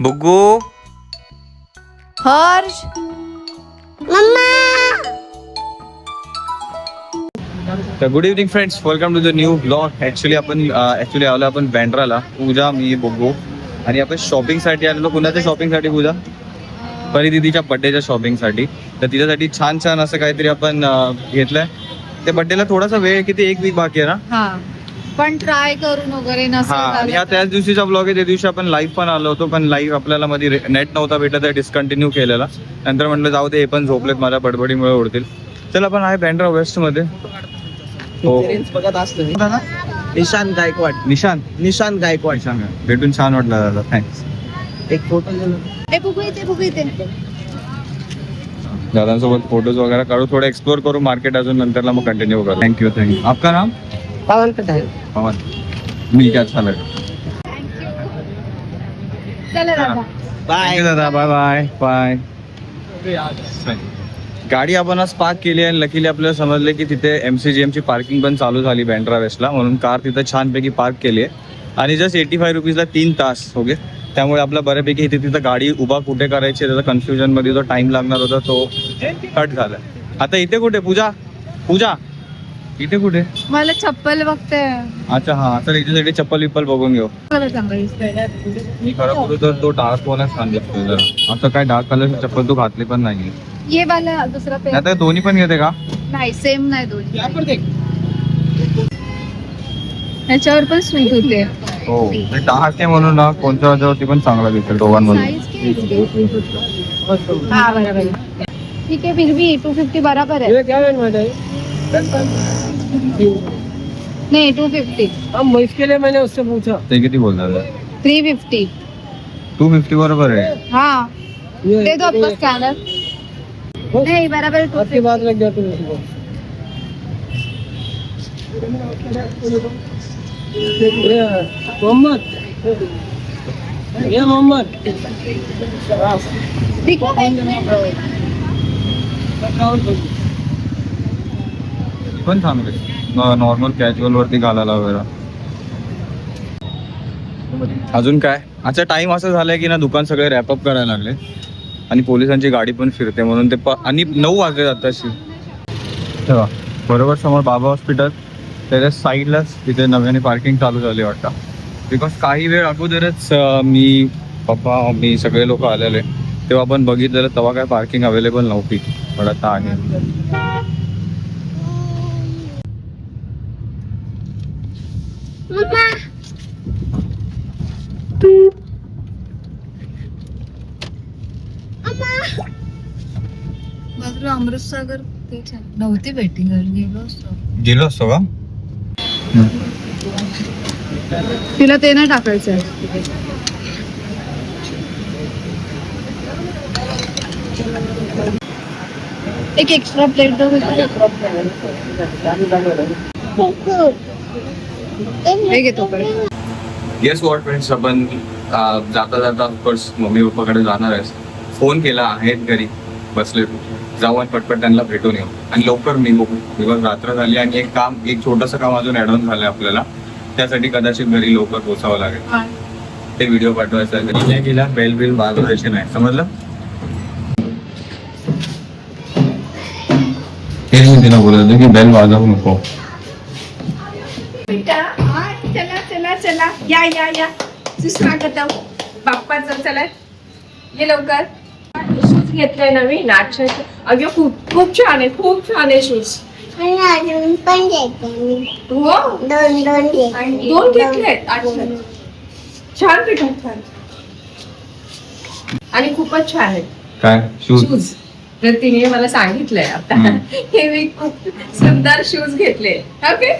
बुग्गू हर्ष तर good evening friends, welcome to the new blog. Actually आलो आपण बँड्राला. पूजा, मी, बुग्गू आणि आपण शॉपिंगसाठी आलेलो. कुणाच्या शॉपिंगसाठी पूजा? परी दिदीच्या बड्डेच्या शॉपिंगसाठी. तर तिच्यासाठी छान छान असं काहीतरी आपण घेतलंय. ते बड्डेला थोडासा वेळ, किती एक वीक बाकी आहे ना. हा पण ट्राय करून वगैरे हा, आणि हा त्याच दिवशीचा ब्लॉग आहे. त्या दिवशी आपण लाईव्ह पण आलो होतो, पण लाईव्ह आपल्याला मध्ये नेट नव्हता भेटत, तर डिस्कंटिन्यू केलेला. नंतर म्हटलं जाऊ दे, हे पण झोपलेत, मला बडबडीमुळे उडतील. चल आपण आहे बँड्रा वेस्ट मध्ये. हो, बघत असतो निशांत गायकवाड. निशांत गायकवाड. भेटून छान वाटलं दादा, थँक्स. एक फोटो इथे दादांसोबत फोटोज वगैरे काढू, थोडं एक्सप्लोर करू मार्केट अजून, नंतरला मग कंटिन्यू करू. थँक्यू. आपका नाम? पवन पटेल. पवन. मी क्या अच्छा लगा. चला दादा. बाय दादा. Bye bye bye. गाडी आपण आज पार्क केली आणि लकीली आपल्याला समजले की तिथे MCGM ची पार्किंग पण चालू झाली बँड्रा वेस्टला, म्हणून कार तिथं छानपैकी पार्क केली आहे. आणि जस्ट 85 रुपीजला 3 तास. ओके, त्यामुळे आपला बऱ्यापैकी इथे तिथं गाडी उभा कुठे करायची त्याचा कन्फ्युजनमध्ये जो टाइम लागणार होता तो कट झाला. आता इथे कुठे पूजा? इथे कुठे? मला चप्पल बघते. अच्छा हा, तर इथे चप्पल विप्पल बघून घेऊ. मला चांगलं दिसतंय. मी खरं बोलू तर तो डार्क वाला छान दिसतोय जरा. असं काय डार्क कलरची चप्पल तू घातली पण नाही. ये वाला दुसरा पेन आता दोन्ही पण घेते का? नाही, सेम नाही दोन्ही. ह्याच्यावर पण स्वीट होते. हो, ते डार्क आहे म्हणून ना कोणत्या वाजवरती पण चांगला दिसेल दोघांमध्ये. साईज हा बरोबर. ठीक आहे, फिर भी 250 बराबर है. नहीं 250. हम इसके लिए मैंने उससे पूछा. ते किती बोलणार? 350. 250 बरोबर आहे. हाँ दे दो आपका स्कैनर. नहीं बराबर है आपकी बात लग गया तुम मोहम्मद. ये मोहम्मद. दिखो पण चांगले नॉर्मल कॅज्युअल वरती घालायला वगैरे. अजून काय? अच्छा, टाइम असं झालाय की ना दुकान सगळे रॅपअप करायला लागले आणि पोलिसांची गाडी पण फिरते, म्हणून ते आणि 9 वाजले आताशी. तेव्हा बरोबर समोर बाबा हॉस्पिटल, त्याच्या साईडलाच तिथे नव्याने पार्किंग चालू झाली वाटतं. बिकॉज काही वेळ अगोदरच मी, पप्पा, मम्मी सगळे लोक आलेले, तेव्हा आपण बघितलेलं तेव्हा काय पार्किंग अवेलेबल नव्हती, पण आता आहे. बाजूला अमृतसागर ते छान नव्हती भेटिंग. गेलो असतो का? तिला ते नाही टाकायचं. एक एक्स्ट्रा प्लेट दो. हे घेतो पण. येस वॉट फ्रेंड्स, आपण जाता जाता ऑफकोर्स मम्मी पप्पाकडे जाणार आहे. फोन केला, आहेत घरी बसले, जाऊ आणि पटपट त्यांना भेटून येऊ आणि लवकर निघू. बिकॉज रात्र झाली आणि एक छोटंसं काम अजून ॲड ऑन झालंय आपल्याला, त्यासाठी कदाचित घरी लवकर पोचावं लागेल. ते व्हिडिओ पाठवायचा आहे. गेला बेल बिल वाजवायचे नाही, समजलं? हेच मी तिला बोलत होतो की बेल वाजवू नको. चला चला चला, या या या. स्वागत आहे बाप्पाचं. चला ये लवकर. शूज घेतलाय नवीन नाचायचं. अगं खूप खूप छान आहे, खूप छान आहे शूज. अजून पण घेते. हो, दोन घेतलेत. अच्छा, छान भेटत, छान आणि खूपच छान आहेत काय शूज? शूज. तर तिने मला सांगितलंय आता हे मी खूप सुंदर शूज घेतले. ओके,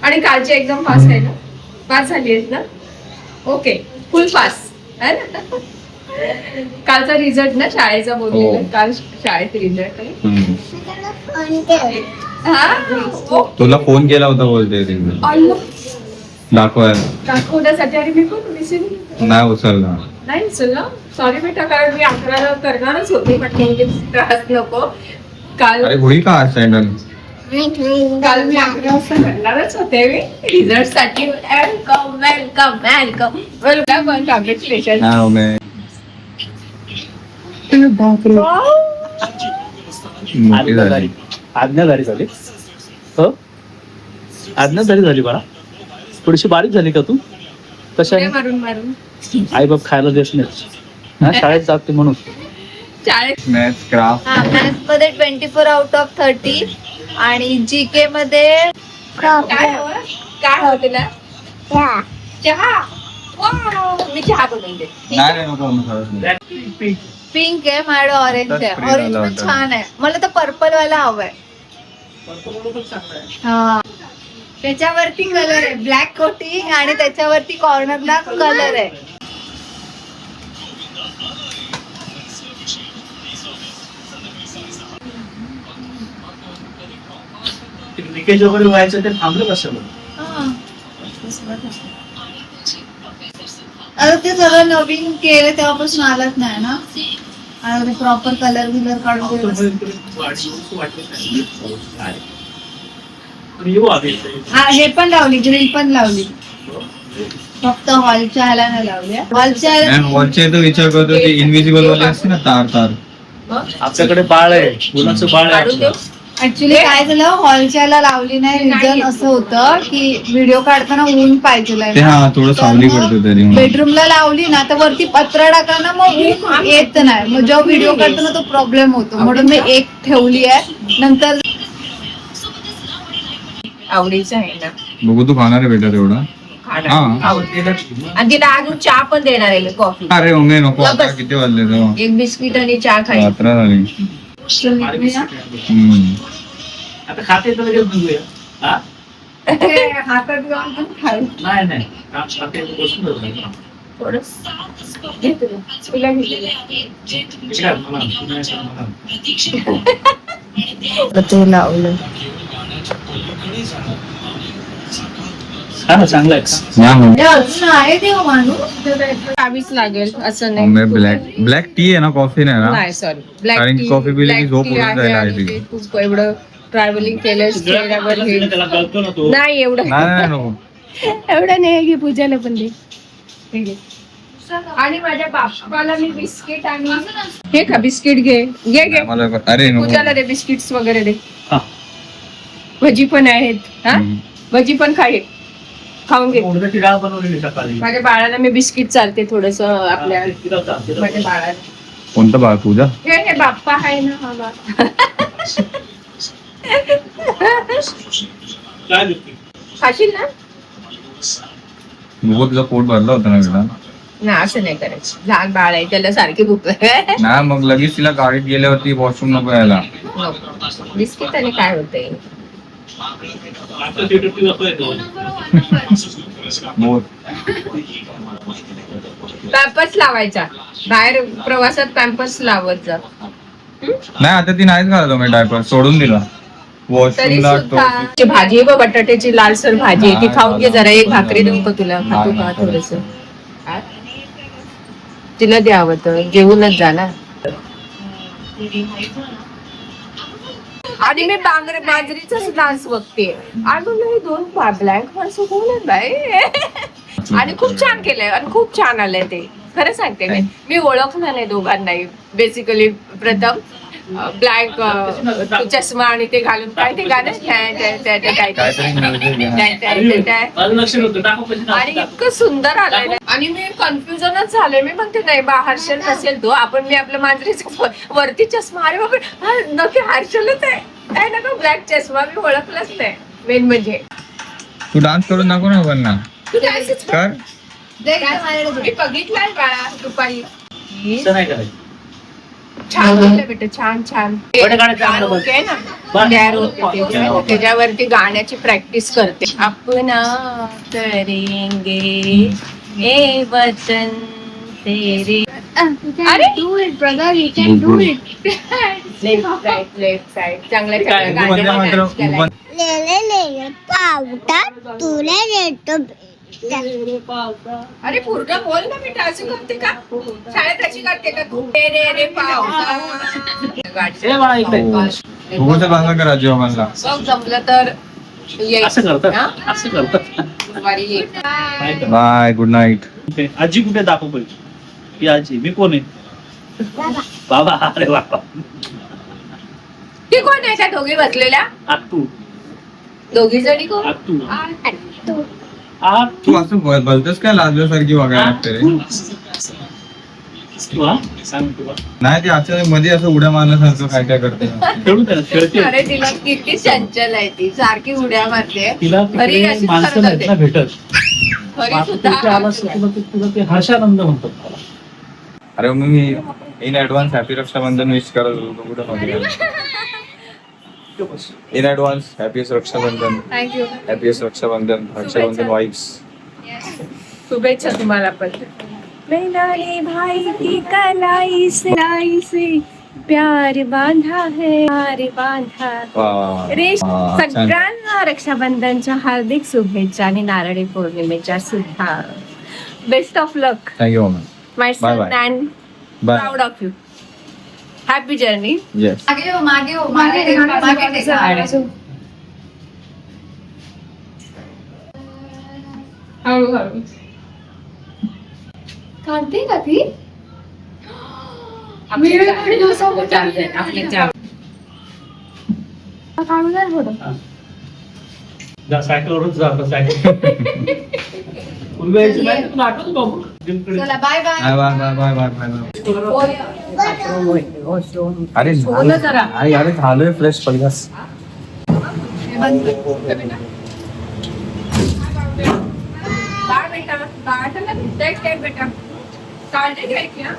आणि कालची एकदम पास आहे ना? पास झाली आहेत ना? ओके, फुल पास आहे ना? कालचा रिझल्ट ना शाळेचा बोललेला. काल शाळेत रिझल्ट आहे. हा, तुला फोन केला होता बोलते दाखवायला. दाखवण्यासाठी. आणि मी पण विसरली नाही उचलला. नाही उचलला. सॉरी बेटा, कारण मी 11ला करणारच होते, पण त्रास नको. काल अरे होईल का आज सँडल? काल मी 11 वाजता करणारच होते मी रिझल्ट साठी. Welcome welcome welcome welcome. Congratulation. मोठी झाली. आज्ञाधारी झाली हो आज्ञाधारी झाली बाळा थोडीशी बारीक झाली का तू कशा उड्या मारून मारून आई बाप खायला देत नाही हा, शाळेत जाते म्हणून शाळेत मॅथ्स क्राफ्ट हा मॅथ्स मध्ये 24 आउट ऑफ 30 आणि जीके मध्ये काय हवं काय हवं तुला चहा वाव, मी चहा बनवून दे नाही नको मग पिंक आहे माझ्याकडे ऑरेंज आहे आताच ऑरेंज print पण आला छान आहे मला तर पर्पल वाला हवाय हा त्याच्यावरती कलर आहे ब्लॅक कोटिंग आणि त्याच्यावरती कॉर्नरला कलर आहे लिकेज वगैरे व्हायचं ते थांबलं कसं आता ते सगळं नवीन केलं तेव्हापासून आलंच नाही ना आणि ते प्रॉपर कलर बिलर काढून हा हे पण लावली ग्रिल पण लावली फक्त हॉलच्या ह्याला नाही लावली हॉलच्या ह्याला वरचे तो विचार करतो ते इनविजिबल वाले असते ना तार तार आपल्याकडे बाळ आहे मुलाचं बाळ आहे काढून देऊ आपलं. ऍक्च्युली काय झालं हॉलच्या ह्याला लावली नाही रिझन असं होतं की व्हिडिओ काढताना ऊन पाहिजे ते हा थोडं सावली करतो तरी म्हणून. बेडरूमला लावली ना तर वरती पत्रा टाकला ना मग ऊन येत नाही मग जेव्हा व्हिडिओ काढताना तो प्रॉब्लेम होतो म्हणून मी एक ठेवली आहे नंतर आवडीचं आहे ना बघू तू खाणार आहे बेटा तेवढा खाणार. हा. आवडतं. आणि तिला अजून चहा पण देणार आहे मी कॉफी अरे उमे नको आता बस. किती वाजले तेव्हा एक बिस्किट आणि चहा खाई 11 झाली आता खाते तर लगेच निघूया हा? हातात घेऊन पण खाऊ नाही नाही खाते तर बसून जाऊ. थोडस घे तुला. तुला घेतलेलं. ठीक आहे, मला. ते लावलं हा ना, चांगलं आहे या मग. हे अजून आहे देव माणूस चावीच लागेल असं उमे नाही ब्लॅक टी आहे ना कॉफी नाही ना नाही सॉरी ब्लॅक कारण टी coffee पिली की झोप उडून जायला आणि लागली. ते खूप एवढं ट्रॅव्हलिंग केलं चेहऱ्यावर हे त्याला कळतो ना तो नाही एवढं नाही नाही नको एवढं नाही घे पूजाला पण दे हे घे. आणि माझ्या बापाला मी बिस्किट आणि हे का बिस्किट घे घे घे मला अरे नको पूजाला दे बिस्किट्स वगैरे दे हा. भजी पण आहेत हा हम्म. भजी पण खाऊन घे उडदाची डाळ बनवलेली सकाळी माझ्या बाळाला मी बिस्किट चालते थोडस आपल्या फिरवता, फिरवता. माझ्या बाळाला कोणतं बाळ पूजा हे बाप्पा आहे ना हा बाप्पा काय दिसते? खाशील ना बघू तुझा पोट भरला होता ना बेटा ना असं नाही करायचं लहान बाळ आहे त्याला सारखी भूक लागते. नाही मग लगेच तिला गाडीत गेल्यावरती वॉशरूम नको यायला नको. बिस्किट आणि काय होतंय आता थिएटरची दाखव येतो. बोल पॅम्पर्स लावायचा बाहेर प्रवासात पॅम्पर्स लावत जा नाही आता ती नाहीच घालत मी डायपर सोडून दिला तरी वॉशरूमला सुद्धा ती भाजी आहे बघ बटाट्याची लालसर भाजी आहे ती खाऊन घे जरा एक भाकरी देऊ का तुला खातो का थोडस तिला द्यावं तर जेवूनच जा ना आणि मी बाजरीचाच डान्स बघते आणि म्हणलं हे दोन ब्लँक माणसं कोण आहेत बाई आणि खूप छान केलंय आणि खूप छान आलंय ते खरं सांगते मी ओळखलं नाही दोघांनाही बेसिकली प्रथम ब्लॅक चष्मा आणि ते घालून काय ते गाणं माझं लक्ष नव्हतं, टाकू कशी आणि टाकू. इतकं सुंदर आलंय ना. आणि मी कन्फ्युजनच झाले मी म्हणते नाही बा हर्षल नसेल तो आपण मी आपल्या मांजरीचा वरती चष्मा अरे बाबा नक्की हर्षलच आहे काय नका ब्लॅक चष्मा मी ओळखलंच नाही मेन म्हणजे तू डान्स करून दाखव ना पण ना तू डान्सच कर. कर मी बघितलाय बाळा दुपारी असं नाही करायचं. छान होतं बेटा छान छान बरं गाणं चांगलं बघ. ओके ना बरं. तयार होते ते. त्याच्यावरती गाण्याची प्रॅक्टिस करते आपण करेंगे ए वतन तेरे अरे do it brother you can do it left side चांगल्या काय? चांगल्या म्हणजे गाण्याला मात्र dance करायचं. लेले लेले पावटा तुला देतो अरे पूर्ण बोल ना मी असं करते का शाळेत अशी करते का तू रे रे रे पावसा ए बाळा, इकडे. भूगोलचं भाषण करा जीवाला बघ जमलं तर ये. असं करतात हा? असं करतात दुपारी ये. काय करतात? बाय गुड नाईट आजी कुठे दाखव पाहिजे ही आजी मी कोण आहे बाबा अरे बाबा ती कोण आहे त्या दोघी बसलेल्या आत्तू दोघी जणी कोण आत्तू तू तू असं बोलतोस काय लाजल्यासारखी वागायला लागते रे तू हा सांग तुला नाही ते आजच्या मध्ये असं उड्या मारण्यासारखं काय काय करते खेळू दे ना, खेळते अरे तिला किती चंचल आहे ती सारखी उड्या मारते तिला घरी तिकडे अशीच माणसं करत नाहीत ना होते. भेटत घरी आता सुद्धा तिथे आलास तर तुला ते हर्षानंद म्हणतात मला. अरे मग मी in advance happy Rakshabandhan wish करत होतो कुठं in advance happiest Rakshabandhan thank you happiest Rakshabandhan Rakshabandhan wives शुभेच्छा तुम्हाला पण मैदानी भाई की कलाई से प्यार बांधा है प्यार बांधा रे सगळ्यांना रक्षाबंधनच्या हार्दिक शुभेच्छा आणि नारळी पौर्णिमेच्या सुद्धा best of luck thank you ma'am my Bye son bye. And bye proud of you happy journey yes मागे हो, मागे हो, मागे टेका. हळूहळू काढते का ती काढून फोटो जा सायकलवरच जा आता सायकल पूर्वी यायचं नाही तुला आठवतं बाबू जिमकडे चला bye bye bye bye bye bye bye अरे अरे अरे झालोय फ्रेश पहिलाच बाळ बेटा बाळाला भेटताय काय बेटा काळजी घ्यायची हा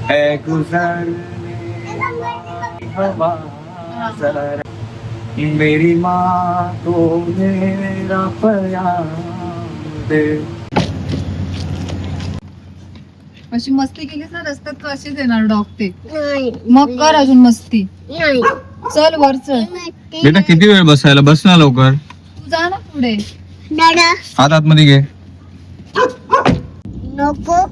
है गुजर हवा जरा मेरी माँ तो मेरा प्यार दे अशी मस्ती केलीस ना रस्त्यात तर अशीच येणार डॉग ते नाही मग कर अजून मस्ती नाही चल वर चल बेटा किती वेळ बसायला बस ना लवकर तू जा ना पुढे दादा हात आतमध्ये घे नको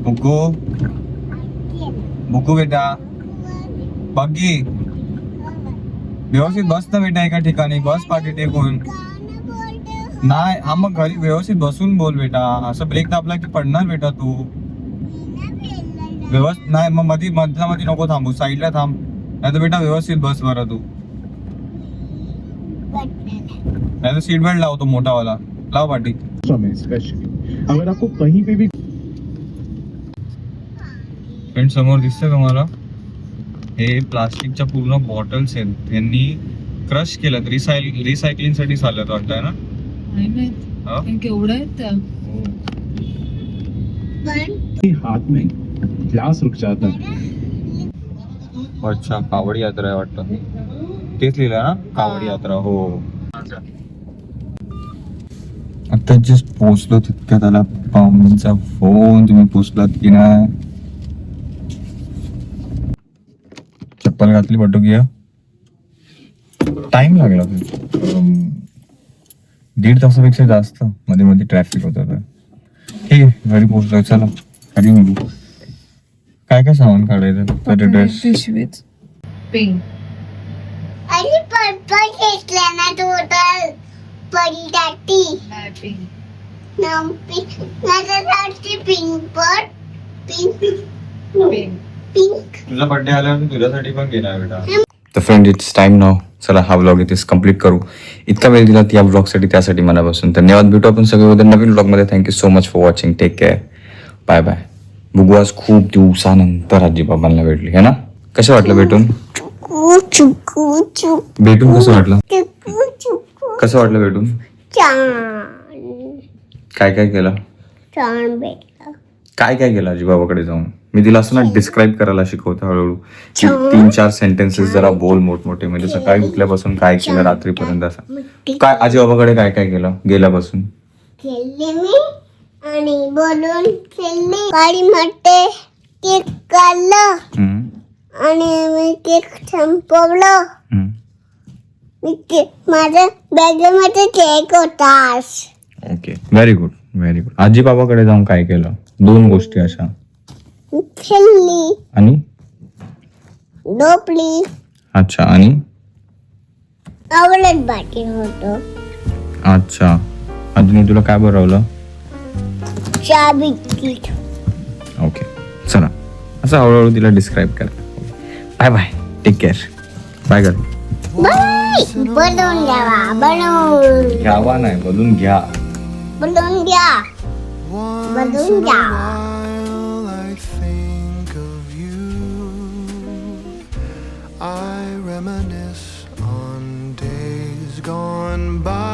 बुकू बुकू बेटा बग्गी व्यवस्थित बस ना बेटा एका ठिकाणी बस पाठी टेकून नाही हा मग घरी व्यवस्थित बसून बोल बेटा असं ब्रेक दाबला की पडणार बेटा तू व्यवस्थित नाही मग मधल्या मध्ये नको थांबू साईडला थांब नाही तर बेटा व्यवस्थित बस बरं तू नाही तर सीट बेल्ट लावतो मोठावाला लाव पाठी स्पेशली अगर आपको कहीं पे भी फ्रेंड समोर दिसतंय तुम्हाला हे प्लास्टिकच्या पूर्ण बॉटल्स आहेत यांनी क्रश केलं रिसायकलिंग साठी चालत वाटतंय ना हा? केवढं आहेत त्या हाथ में ग्लास रुक जाता है अच्छा कावड यात्रा आहे वाटतं तेच लिहिलं ना कावड यात्रा हो आता जस्ट पोहोचलो तितक्यात आला पाहुण्यांचा फोन तुम्ही पोहोचलात की नाही चप्पल घातली बटू घ्या टाइम लागला 1.5 तासापेक्षा जास्त मध्ये मध्ये ट्रॅफिक होत तर ठीक आहे घरी पोहोचलोय चला घरी निघू काय काय सामान काढायचं ड्रेस पिशवीत पिंक आणि पर्पल घेतला ना टोटल परिदाटी पिंक नाम पिंक माझ्यासाठी पिंक पण पिंक पिंक पिंक तुझा बर्थडे आल्यावर मी तुझ्यासाठी पण घेणार बेटा तर फ्रेंड इट्स टाइम नाव चला हा व्लॉग इथेच कम्प्लीट करू इतका वेळ दिला या व्लॉगसाठी त्यासाठी मनापासून धन्यवाद भेटू आपण सगळे उद्या नवीन व्लॉगमध्ये thank you so much for watching take care bye bye बघू आज खूप दिवसानंतर आजी बाबांना भेटली है ना कसं वाटलं भेटून चुकू भेटून कसं वाटलं चुकू कसं वाटलं भेटून छान काय काय केलं छान बेटा काय काय केलं आजी बाबाकडे जाऊन मी तिला असं ना डिस्क्राईब करायला शिकवतो हळूहळू की 3-4 सेंटेन्सेस जरा बोल मोठमोठे म्हणजे सकाळी उठल्यापासून काय केलं रात्रीपर्यंत असं काय आजी बाबाकडे काय काय केलं गेल्यापासून खेळले मी आणि बोलून खेळले गाडी म्हणते केक काढलं हम्म, आणि मी केक संपवलं हम्म. माझ्या बॅगेमध्ये केक होतास ओके व्हेरी गुड आजी बाबाकडे जाऊन काय केलं 2 गोष्टी अशा खेळली आणि नो प्लीज अच्छा आणि आवडत बाटी होतो अच्छा अजून मी तुला काय बनवलं चहा बिस्किट ओके चला असं हळूहळू तिला डिस्क्राईब कर bye bye take care bye कर बाय बनवून द्यावा बनवून घ्यावा नाही बोलून घ्या बनवून द्या बनवून द्या While I think of you, I reminisce on days gone by.